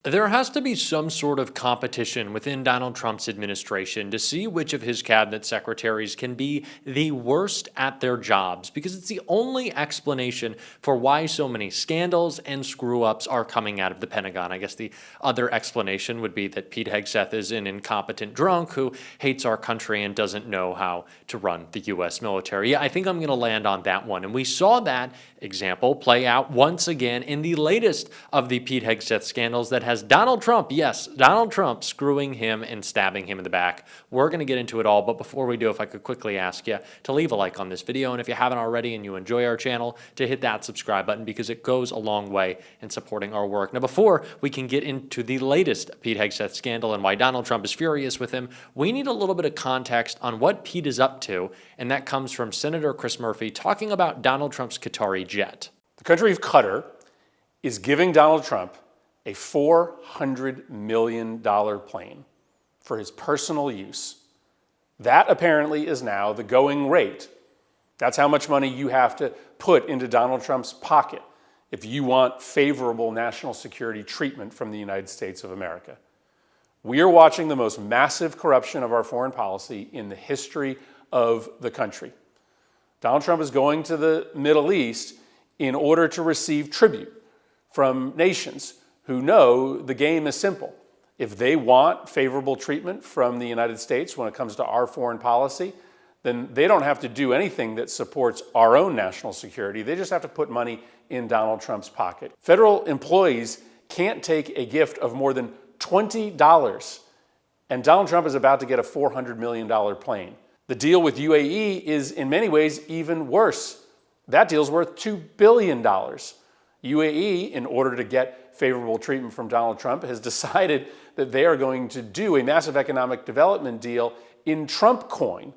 There has to be some sort of competition within Donald Trump's administration to see which of his cabinet secretaries can be the worst at their jobs, because it's the only explanation for why so many scandals and screw-ups are coming out of the Pentagon. I guess the other explanation would be that Pete Hegseth is an incompetent drunk who hates our country and doesn't know how to run the U.S. military. Yeah, I think I'm going to land on that one. And we saw that example play out once again in the latest of the Pete Hegseth scandals that has Donald Trump, yes, Donald Trump screwing him and stabbing him in the back. We're going to get into it all, but before we do, if I could quickly ask you to leave a like on this video, and if you haven't already and you enjoy our channel, to hit that subscribe button, because it goes a long way in supporting our work. Now, before we can get into the latest Pete Hegseth scandal and why Donald Trump is furious with him, we need a little bit of context on what Pete is up to, and that comes from Senator Chris Murphy talking about Donald Trump's Qatari jet. The country of Qatar is giving Donald Trump a $400 million plane for his personal use. That apparently is now the going rate. That's how much money you have to put into Donald Trump's pocket if you want favorable national security treatment from the United States of America. We are watching the most massive corruption of our foreign policy in the history of the country. Donald Trump is going to the Middle East in order to receive tribute from nations who know the game is simple. If they want favorable treatment from the United States when it comes to our foreign policy, then they don't have to do anything that supports our own national security. They just have to put money in Donald Trump's pocket. Federal employees can't take a gift of more than $20, and Donald Trump is about to get a $400 million plane. The deal with UAE is in many ways even worse. That deal's worth $2 billion. UAE, in order to get favorable treatment from Donald Trump, has decided that they are going to do a massive economic development deal in Trump coin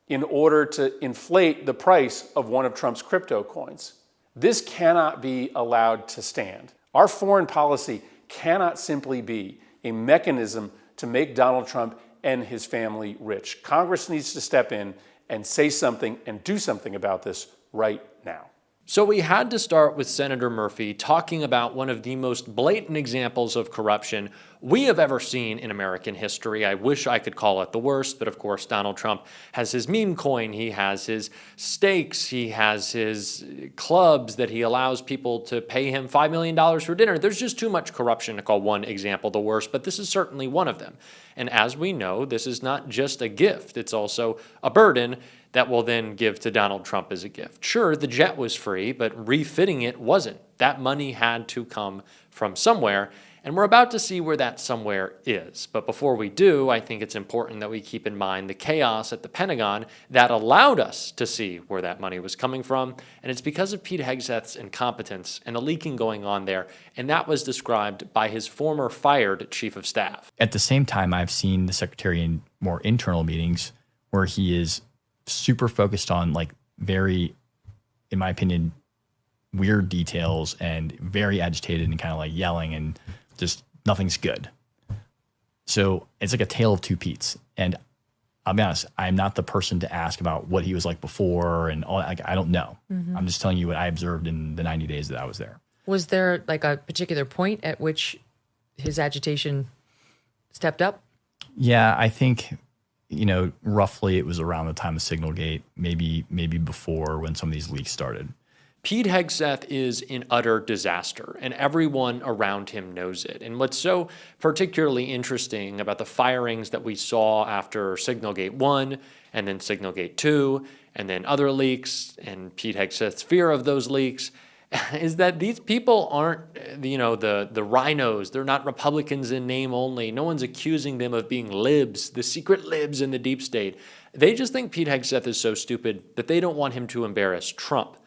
in order to inflate the price of one of Trump's crypto coins. This cannot be allowed to stand. Our foreign policy cannot simply be a mechanism to make Donald Trump and his family rich. Congress needs to step in and say something and do something about this right now. So we had to start with Senator Murphy talking about one of the most blatant examples of corruption we have ever seen in American history. I wish I could call it the worst, but of course Donald Trump has his meme coin, he has his stakes, he has his clubs that he allows people to pay him $5 million for dinner. There's just too much corruption to call one example the worst, but this is certainly one of them. And as we know, this is not just a gift, it's also a burden that will then give to Donald Trump as a gift. Sure, the jet was free, but refitting it wasn't. That money had to come from somewhere, and we're about to see where that somewhere is. But before we do, I think it's important that we keep in mind the chaos at the Pentagon that allowed us to see where that money was coming from, and it's because of Pete Hegseth's incompetence and the leaking going on there, and that was described by his former fired chief of staff. At the same time, I've seen the secretary in more internal meetings where he is super focused on like very, in my opinion, weird details and very agitated and kind of like yelling and just nothing's good. So it's like a tale of two Petes. And I'll be honest, I'm not the person to ask about what he was like before and all that. Like, I don't know. I'm just telling you what I observed in the 90 days that I was there. Was there like a particular point at which his agitation stepped up? Yeah, I think, you know, roughly it was around the time of Signalgate, maybe before when some of these leaks started. Pete Hegseth is an utter disaster, and everyone around him knows it. And what's so particularly interesting about the firings that we saw after Signalgate 1, and then Signalgate 2, and then other leaks, and Pete Hegseth's fear of those leaks, is that these people aren't, you know, the rhinos. They're not Republicans in name only. No one's accusing them of being libs, the secret libs in the deep state. They just think Pete Hegseth is so stupid that they don't want him to embarrass Trump.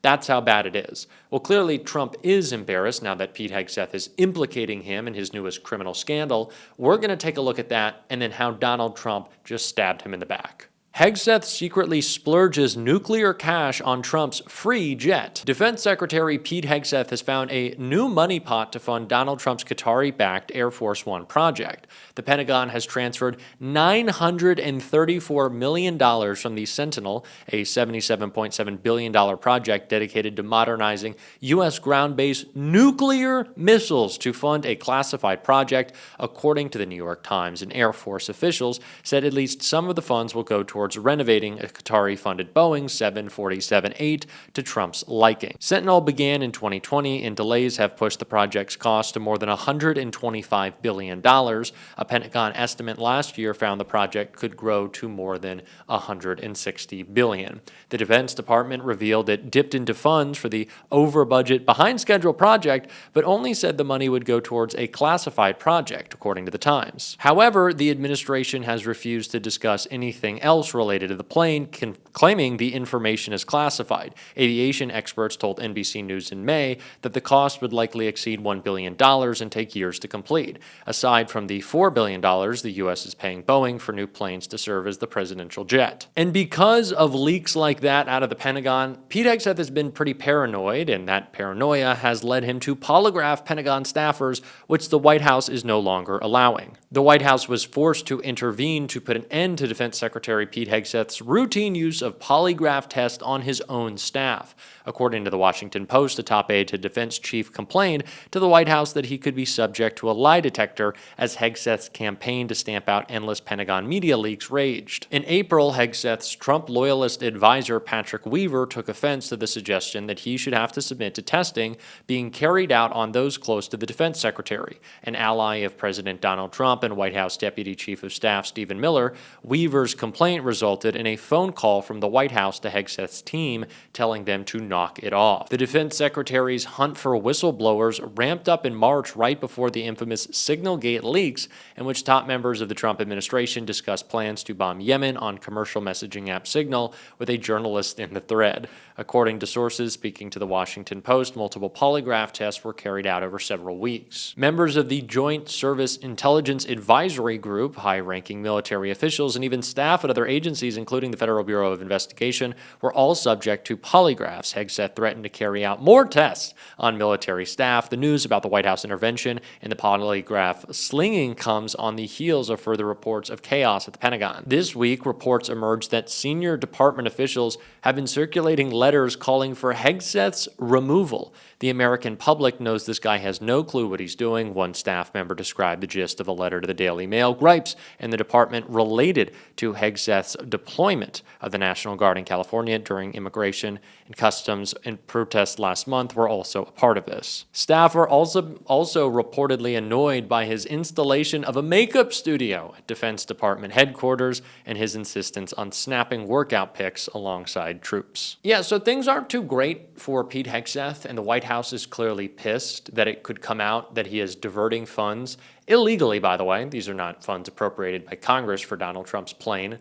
That's how bad it is. Well, clearly Trump is embarrassed now that Pete Hegseth is implicating him in his newest criminal scandal. We're going to take a look at that and then how Donald Trump just stabbed him in the back. Hegseth secretly splurges nuclear cash on Trump's free jet. Defense Secretary Pete Hegseth has found a new money pot to fund Donald Trump's Qatari-backed Air Force One project. The Pentagon has transferred $934 million from the Sentinel, a $77.7 billion project dedicated to modernizing U.S. ground-based nuclear missiles, to fund a classified project, according to the New York Times. And Air Force officials said at least some of the funds will go towards renovating a Qatari-funded Boeing 747-8 to Trump's liking. Sentinel began in 2020, and delays have pushed the project's cost to more than $125 billion. A Pentagon estimate last year found the project could grow to more than $160 billion. The Defense Department revealed it dipped into funds for the over-budget, behind-schedule project, but only said the money would go towards a classified project, according to the Times. However, the administration has refused to discuss anything else related to the plane, claiming the information is classified. Aviation experts told NBC News in May that the cost would likely exceed $1 billion and take years to complete. Aside from the $4 billion the U.S. is paying Boeing for new planes to serve as the presidential jet. And because of leaks like that out of the Pentagon, Pete Hegseth has been pretty paranoid, and that paranoia has led him to polygraph Pentagon staffers, which the White House is no longer allowing. The White House was forced to intervene to put an end to Defense Secretary Pete Hegseth's routine use of polygraph tests on his own staff. According to the Washington Post, a top aide to defense chief complained to the White House that he could be subject to a lie detector as Hegseth's campaign to stamp out endless Pentagon media leaks raged. In April, Hegseth's Trump loyalist advisor Patrick Weaver took offense to the suggestion that he should have to submit to testing being carried out on those close to the defense secretary. An ally of President Donald Trump and White House Deputy Chief of Staff Stephen Miller, Weaver's complaint resulted in a phone call from the White House to Hegseth's team telling them to knock it off. The defense secretary's hunt for whistleblowers ramped up in March, right before the infamous Signalgate leaks, in which top members of the Trump administration discussed plans to bomb Yemen on commercial messaging app Signal, with a journalist in the thread. According to sources speaking to the Washington Post, multiple polygraph tests were carried out over several weeks. Members of the Joint Service Intelligence Advisory Group, high-ranking military officials, and even staff at other agencies, including the Federal Bureau of Investigation, were all subject to polygraphs. Hegseth threatened to carry out more tests on military staff. The news about the White House intervention and the polygraph slinging comes on the heels of further reports of chaos at the Pentagon. This week, reports emerged that senior department officials have been circulating letters calling for Hegseth's removal. The American public knows this guy has no clue what he's doing. One staff member described the gist of a letter to the Daily Mail. Gripes in the department related to Hegseth's deployment of the National Guard in California during immigration and customs and protests last month were also a part of this. Staff are also reportedly annoyed by his installation of a makeup studio at Defense Department headquarters and his insistence on snapping workout pics alongside troops. Yeah, so things aren't too great for Pete Hegseth, and the White House is clearly pissed that it could come out that he is diverting funds illegally, by the way. These are not funds appropriated by Congress for Donald Trump's plane.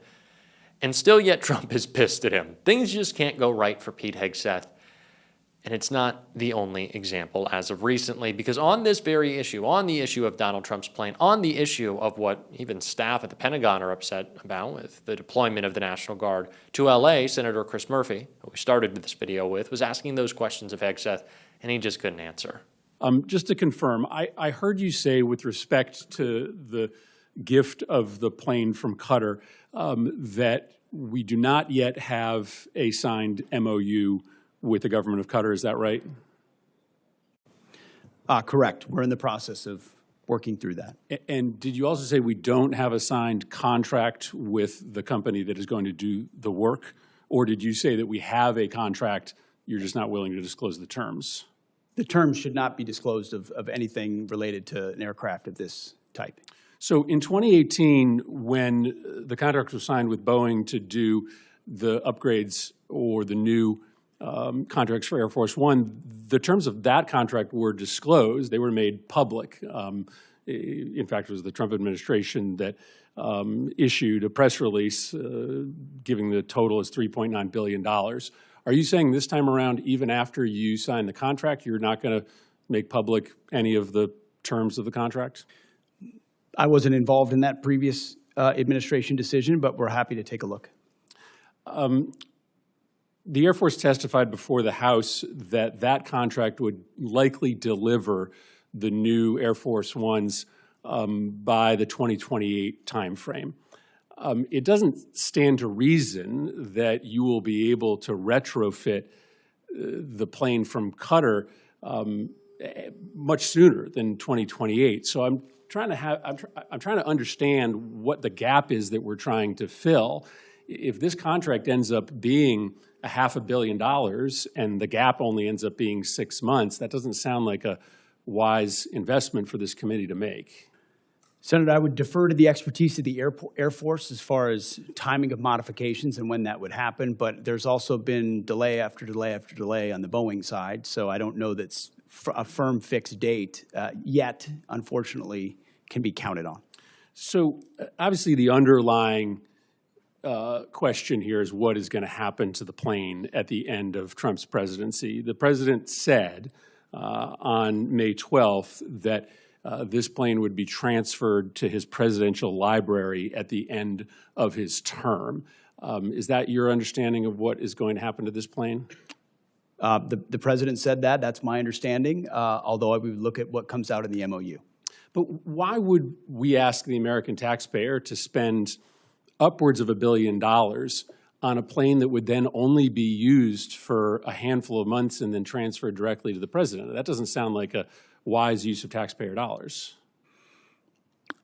And still yet Trump is pissed at him. Things just can't go right for Pete Hegseth. And it's not the only example as of recently, because on this very issue, on the issue of Donald Trump's plane, on the issue of what even staff at the Pentagon are upset about with the deployment of the National Guard to LA, Senator Chris Murphy, who we started this video with, was asking those questions of Hegseth, and he just couldn't answer. Just to confirm, I heard you say with respect to the gift of the plane from Qatar that we do not yet have a signed MOU with the government of Qatar. Is that right? Correct. We're in the process of working through that. And did you also say we don't have a signed contract with the company that is going to do the work? Or did you say that we have a contract, you're just not willing to disclose the terms? The terms should not be disclosed of anything related to an aircraft of this type. So in 2018, when the contract was signed with Boeing to do the upgrades or the new contracts for Air Force One, the terms of that contract were disclosed. They were made public. In fact, it was the Trump administration that issued a press release giving the total as $3.9 billion. Are you saying this time around, even after you sign the contract, you're not going to make public any of the terms of the contract? I wasn't involved in that previous administration decision, but we're happy to take a look. The Air Force testified before the House that that contract would likely deliver the new Air Force Ones by the 2028 timeframe. It doesn't stand to reason that you will be able to retrofit the plane from Qatar much sooner than 2028. So I'm trying to understand what the gap is that we're trying to fill. If this contract ends up being $500 million and the gap only ends up being 6 months, that doesn't sound like a wise investment for this committee to make. Senator, I would defer to the expertise of the Air Force as far as timing of modifications and when that would happen, but there's also been delay after delay after delay on the Boeing side, so I don't know that's a firm fixed date yet, unfortunately, can be counted on. So obviously the underlying question here is what is going to happen to the plane at the end of Trump's presidency. The president said on May 12th that this plane would be transferred to his presidential library at the end of his term. Is that your understanding of what is going to happen to this plane? The president said that. That's my understanding, although I would look at what comes out in the MOU. But why would we ask the American taxpayer to spend upwards of $1 billion on a plane that would then only be used for a handful of months and then transferred directly to the president? That doesn't sound like a wise use of taxpayer dollars.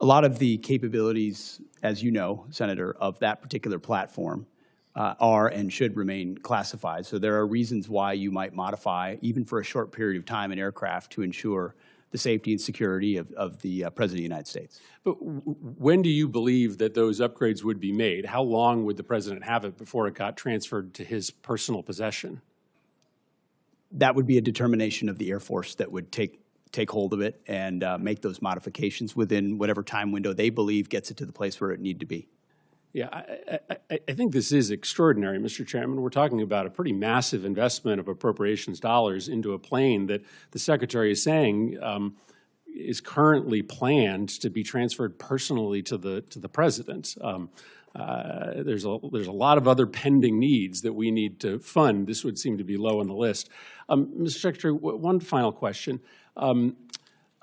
A lot of the capabilities, as you know, Senator, of that particular platform are and should remain classified. So there are reasons why you might modify, even for a short period of time, an aircraft to ensure the safety and security of the President of the United States. But when do you believe that those upgrades would be made? How long would the president have it before it got transferred to his personal possession? That would be a determination of the Air Force that would take hold of it and make those modifications within whatever time window they believe gets it to the place where it need to be. Yeah, I think this is extraordinary, Mr. Chairman. We're talking about a pretty massive investment of appropriations dollars into a plane that the Secretary is saying is currently planned to be transferred personally to the President. There's a lot of other pending needs that we need to fund. This would seem to be low on the list. Mr. Secretary, one final question.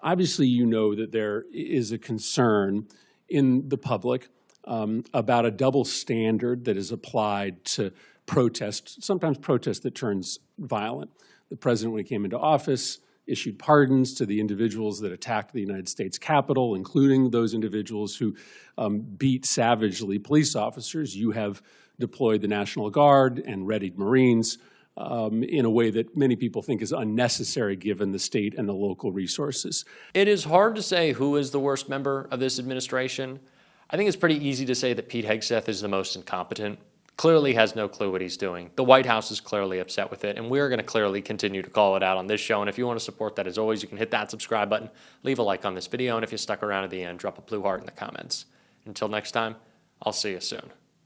Obviously, you know that there is a concern in the public about a double standard that is applied to protest, sometimes protest that turns violent. The president, when he came into office, issued pardons to the individuals that attacked the United States Capitol, including those individuals who beat savagely police officers. You have deployed the National Guard and readied Marines in a way that many people think is unnecessary given the state and the local resources. It is hard to say who is the worst member of this administration. I think it's pretty easy to say that Pete Hegseth is the most incompetent, clearly has no clue what he's doing. The White House is clearly upset with it, and we're going to clearly continue to call it out on this show. And if you want to support that, as always, you can hit that subscribe button, leave a like on this video, and if you stuck around at the end, drop a blue heart in the comments. Until next time, I'll see you soon.